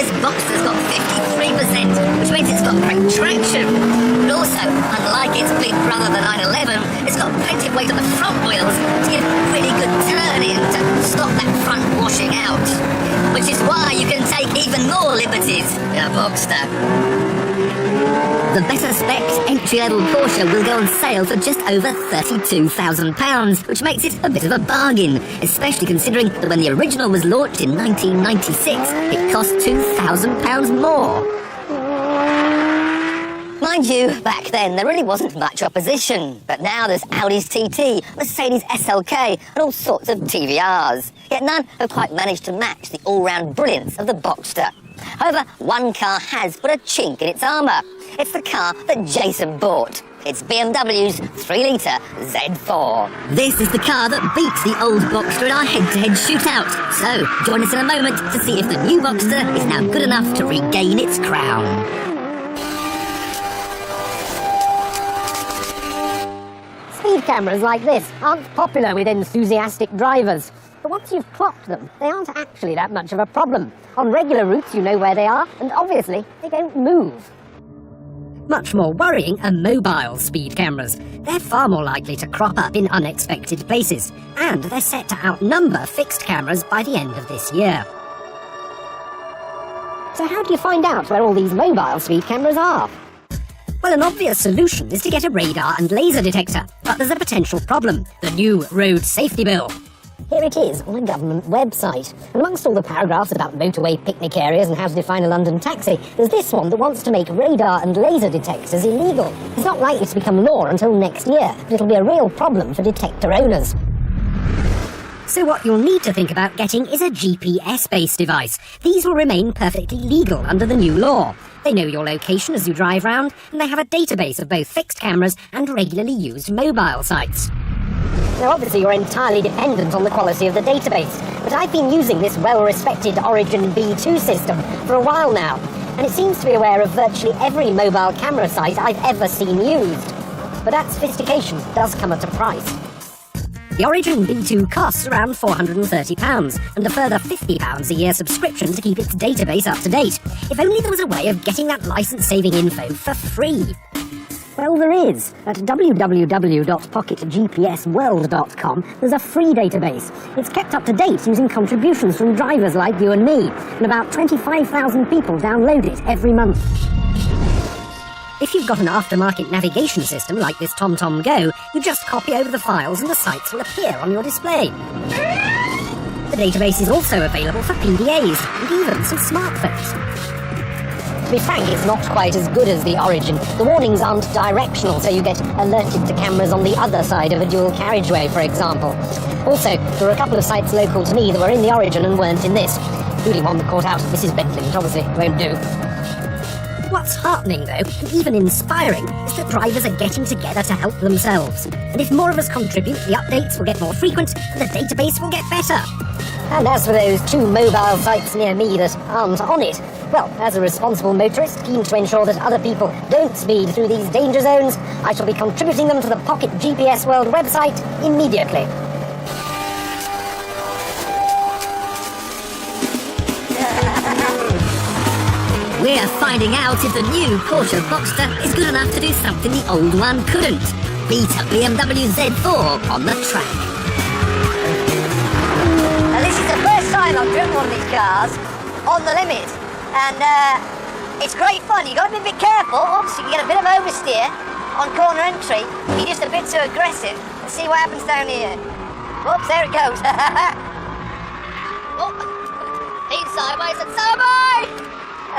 this Boxster's got 53%, which means it's got great traction. But also, unlike its big brother, the 911, it's got plenty of weight on the front wheels to give really good turning to stop that front washing out. Which is why you can take even more liberties in a Boxster. The better specs entry-level Porsche will go on sale for just over £32,000, which makes it a bit of a bargain, especially considering that when the original was launched in 1996, it cost £2,000 more. Mind you, back then there really wasn't much opposition, but now there's Audi's TT, Mercedes SLK and all sorts of TVRs, yet none have quite managed to match the all-round brilliance of the Boxster. However, one car has put a chink in its armour. It's the car that Jason bought. It's BMW's 3-litre Z4. This is the car that beats the old Boxster in our head-to-head shootout. So, join us in a moment to see if the new Boxster is now good enough to regain its crown. Speed cameras like this aren't popular with enthusiastic drivers. But once you've clocked them, they aren't actually that much of a problem. On regular routes, you know where they are, and obviously, they don't move. Much more worrying are mobile speed cameras. They're far more likely to crop up in unexpected places, and they're set to outnumber fixed cameras by the end of this year. So how do you find out where all these mobile speed cameras are? Well, an obvious solution is to get a radar and laser detector, but there's a potential problem: the new road safety bill. Here it is on a government website. And amongst all the paragraphs about motorway picnic areas and how to define a London taxi, there's this one that wants to make radar and laser detectors illegal. It's not likely to become law until next year, but it'll be a real problem for detector owners. So what you'll need to think about getting is a GPS-based device. These will remain perfectly legal under the new law. They know your location as you drive round, and they have a database of both fixed cameras and regularly used mobile sites. Now, obviously, you're entirely dependent on the quality of the database, but I've been using this well-respected Origin B2 system for a while now, and it seems to be aware of virtually every mobile camera site I've ever seen used. But that sophistication does come at a price. The Origin B2 costs around £430, and a further £50 a year subscription to keep its database up to date. If only there was a way of getting that license-saving info for free. Well, there is. At www.pocketgpsworld.com, there's a free database. It's kept up to date using contributions from drivers like you and me, and about 25,000 people download it every month. If you've got an aftermarket navigation system like this TomTom Go, you just copy over the files and the sites will appear on your display. The database is also available for PDAs and even some smartphones. To be frank, it's not quite as good as the Origin. The warnings aren't directional, so you get alerted to cameras on the other side of a dual carriageway, for example. Also, there were a couple of sites local to me that were in the Origin and weren't in this, including one that caught out Mrs. Bentley, which obviously won't do. What's heartening, though, and even inspiring, is that drivers are getting together to help themselves. And if more of us contribute, the updates will get more frequent and the database will get better. And as for those 2 mobile sites near me that aren't on it, well, as a responsible motorist keen to ensure that other people don't speed through these danger zones, I shall be contributing them to the Pocket GPS World website immediately. We're finding out if the new Porsche Boxster is good enough to do something the old one couldn't. Beat a BMW Z4 on the track. Now, this is the first time I've driven one of these cars on the limit, and it's great fun. You've got to be a bit careful. Obviously, you get a bit of oversteer on corner entry. You're just a bit too aggressive. Let's see what happens down here. Whoops, there it goes. Oh, he's sideways and sideways! The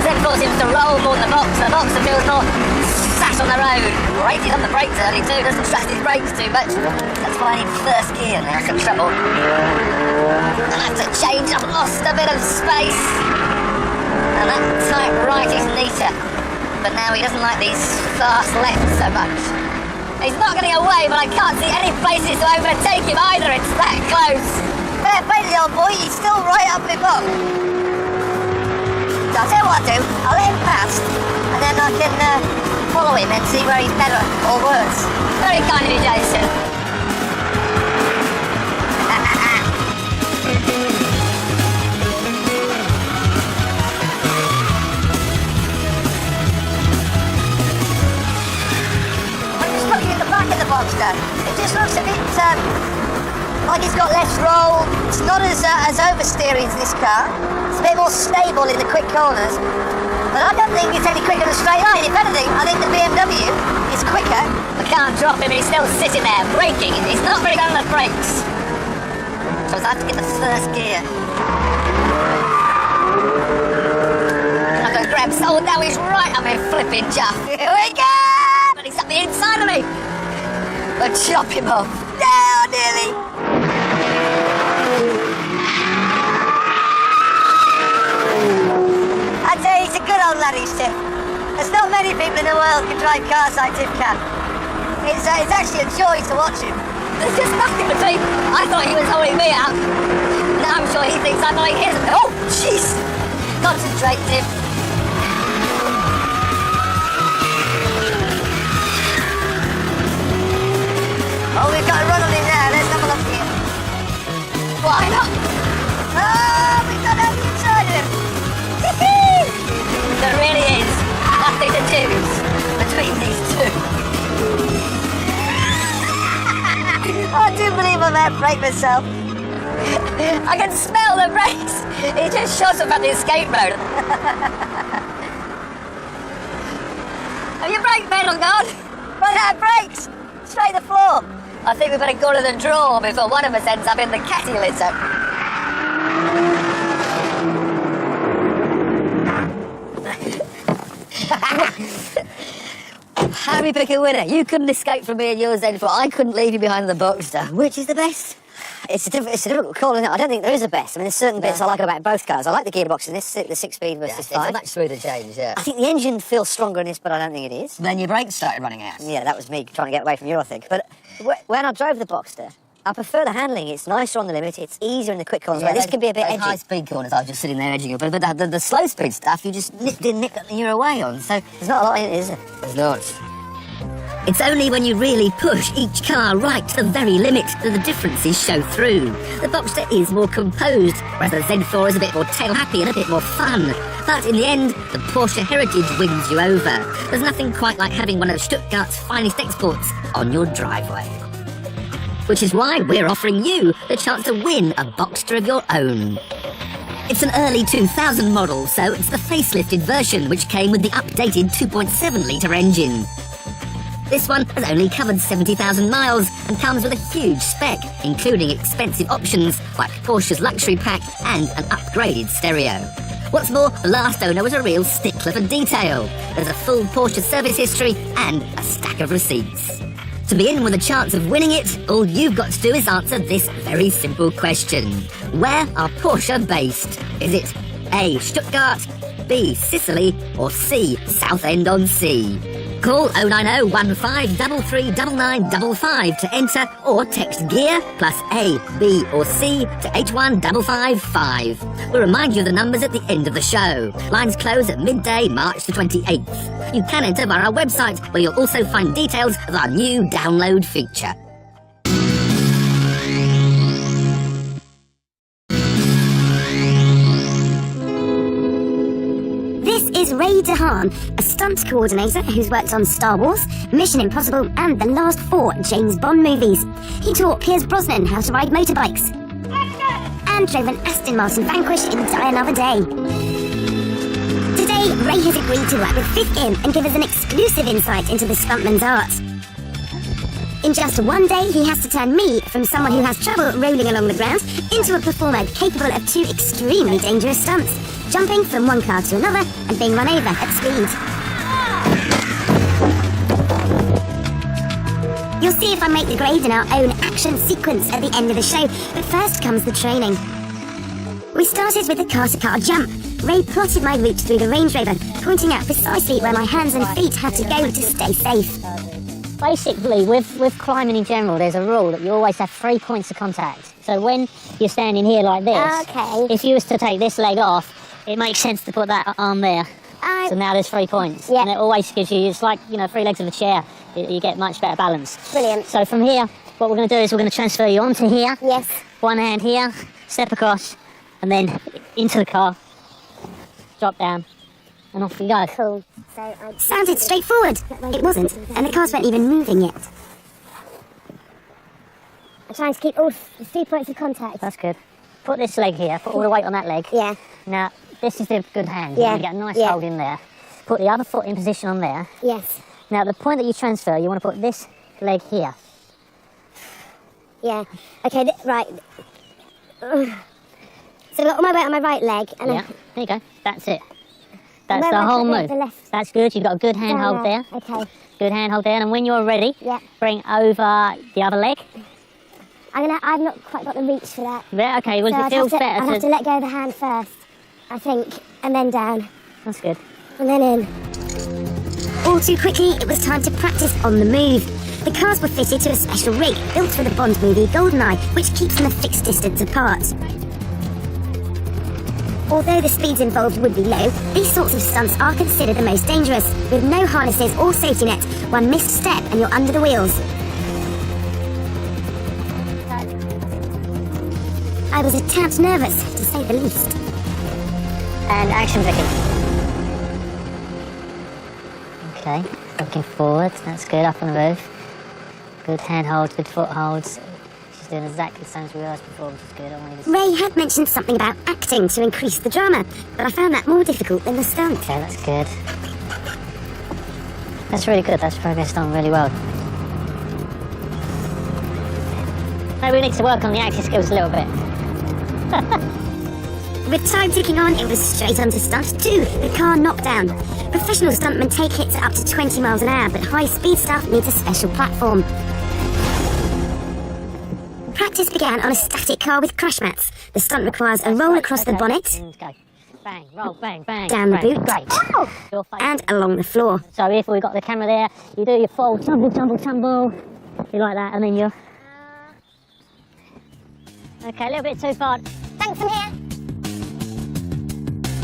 Z4 seems to roll more than the Boxster. The Boxster feels more sat on the road. Rated on the brakes early too, doesn't trust his brakes too much. That's why I need first gear now, some trouble. I have to change, I've lost a bit of space. And that tight right is neater. But now he doesn't like these fast lefts so much. He's not getting away, but I can't see any places to overtake him either, it's that close. Fair play to the old boy, he's still right up the box. So I'll tell you what I'll do, I'll let him past, and then I can follow him and see where he's better or worse. Very kind of you, Jason. like it's got less roll. It's not as oversteering as this car. It's a bit more stable in the quick corners. But I don't think it's any quicker than straight line. If anything, I think the BMW is quicker. I can't drop him, he's still sitting there, braking. He's not very good on the brakes. So I have to get the first gear. I'm going to grab soul, now he's right up in flipping Juff. Here we go! And he's up the inside of me. I'll chop him off. Down, nearly. I tell you, he's a good old lad, he's Tiff. There's not many people in the world can drive cars like Tiff can. It's actually a joy to watch him. There's just nothing between. I thought he was holding me up. Now I'm sure he thinks I'm holding his. Oh, jeez. Concentrate, Tiff. Oh, we've got a run on him now. Let's have a look here. Why not? Oh, we've got on the inside of him. There really is nothing to choose between these two. I do believe I might break myself. I can smell the brakes. He just shot up at the escape road. Have your brake pedal gone? Run out of brakes. Straight the floor. I think we better go to the draw before one of us ends up in the catty litter. How do we pick a winner? You couldn't escape from me and yours then, for I couldn't leave you behind the Boxster. Which is the best? It's a difficult call, isn't it? I don't think there is a best. I mean, there's certain bits I like about both cars. I like the gearbox in this, the 6-speed versus 5. It's a much smoother change, yeah. I think the engine feels stronger in this, but I don't think it is. Then your brakes started running out. Yeah, that was me trying to get away from you, I think. But when I drove the Boxster, I prefer the handling. It's nicer on the limit. It's easier in the quick corners. This can be a bit edgy. High-speed corners, I was just sitting there edging it. But the slow-speed stuff, you just nick your away on. So there's not a lot in it, is there? There's not. It's only when you really push each car right to the very limit that the differences show through. The Boxster is more composed, whereas the Z4 is a bit more tail-happy and a bit more fun. But in the end, the Porsche heritage wins you over. There's nothing quite like having one of Stuttgart's finest exports on your driveway. Which is why we're offering you the chance to win a Boxster of your own. It's an early 2000 model, so it's the facelifted version which came with the updated 2.7-litre engine. This one has only covered 70,000 miles and comes with a huge spec, including expensive options like Porsche's luxury pack and an upgraded stereo. What's more, the last owner was a real stickler for detail. There's a full Porsche service history and a stack of receipts. To be in with a chance of winning it, all you've got to do is answer this very simple question. Where are Porsche based? Is it A. Stuttgart, B. Sicily, or C. Southend-on-Sea? Call 090 1533 9955 to enter, or text GEAR plus A, B or C to 81555. We'll remind you of the numbers at the end of the show. Lines close at midday, March the 28th. You can enter via our website, where you'll also find details of our new download feature. This is Ray DeHaan, a stunt coordinator who's worked on Star Wars, Mission Impossible, and the last 4 James Bond movies. He taught Pierce Brosnan how to ride motorbikes, and drove an Aston Martin Vanquish in Die Another Day. Today, Ray has agreed to work with 5th In and give us an exclusive insight into the stuntman's art. In just one day, he has to turn me, from someone who has trouble rolling along the ground, into a performer capable of 2 extremely dangerous stunts: jumping from one car to another and being run over at speed. You'll see if I make the grade in our own action sequence at the end of the show, but first comes the training. We started with the car-to-car jump. Ray plotted my route through the Range Rover, pointing out precisely where my hands and feet had to go to stay safe. Basically, with climbing in general, there's a rule that you always have 3 points of contact. So when you're standing here like this, if you was to take this leg off, it makes sense to put that arm there. So now there's 3 points. Yeah. And it always gives you, it's like, 3 legs of a chair. You get much better balance. Brilliant. So from here, what we're going to do is we're going to transfer you onto here. Yes. One hand here, step across, and then into the car, drop down, and off you go. Cool. Sounded straightforward. It wasn't, and the cars weren't even moving yet. trying to keep all 3 points of contact. That's good. Put this leg here, put all the weight on that leg. Yeah. Now, this is the good hand. Yeah. You get a nice Yeah. hold in there. Put the other foot in position on there. Yes. Now, the point that you transfer, you want to put this leg here. Yeah. Okay, right. So I've got all my weight on my right leg. And Yeah, there you go. That's it. That's Where the am I whole putting move. the left? That's good. You've got a good hand hold there. Okay. Good hand hold there. And when you're ready, Yeah. bring over the other leg. I've not quite got the reach for that. Yeah, okay. Well, So it feels better. I'd have to let go of the hand first, I think, and then down, That's good. and then in. All too quickly, it was time to practice on the move. The cars were fitted to a special rig built for the Bond movie GoldenEye, which keeps them a fixed distance apart. Although the speeds involved would be low, these sorts of stunts are considered the most dangerous. With no harnesses or safety nets, one missed step and you're under the wheels. I was a tad nervous, to say the least. And action, Vicky. Okay, looking forward. That's good. Up on the roof. Good hand holds, good foot holds. She's doing exactly the same as we realised before, which is good. I wanted to... Ray had mentioned something about acting to increase the drama, but I found that more difficult than the stunt. Okay, that's good. That's really good. That's progressed on really well. Maybe we need to work on the acting skills a little bit. With time ticking on, it was straight on to stunt 2, the car knockdown. Professional stuntmen take hits at up to 20 miles an hour, but high-speed stuff needs a special platform. Practice began on a static car with crash mats. The stunt requires a roll across the bonnet, And go. Bang, roll, bang, bang. down the bang. boot, Great. Your face. and along the floor. So if we've got the camera there, you do your full tumble, tumble, tumble. You like that, and then you're... Okay, a little bit too far. Thanks, I'm here.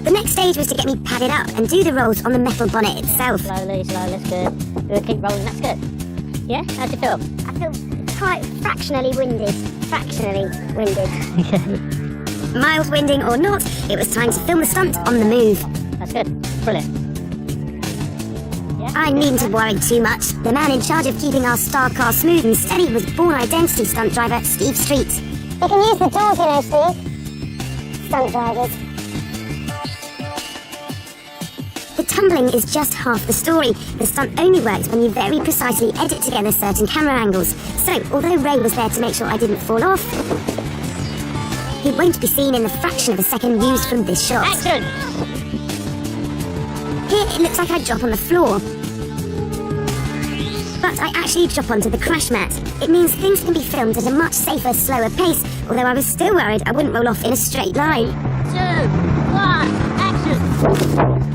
The next stage was to get me padded up and do the rolls on the metal bonnet itself. Slowly, that's good. Good, keep rolling, that's good. Yeah, how'd you feel? I feel quite fractionally winded. Mild winding or not, it was time to film the stunt on the move. That's good, brilliant. Yeah, I needn't have worried too much. The man in charge of keeping our star car smooth and steady was Bourne Identity stunt driver Steve Street. You can use the doors, you know, Steve. Stunt drivers. The tumbling is just half the story. The stunt only works when you very precisely edit together certain camera angles. So, although Ray was there to make sure I didn't fall off, he won't be seen in the fraction of a second used from this shot. action! Here, it looks like I drop on the floor. But I actually drop onto the crash mat. It means things can be filmed at a much safer, slower pace, although I was still worried I wouldn't roll off in a straight line. 2, 1, action!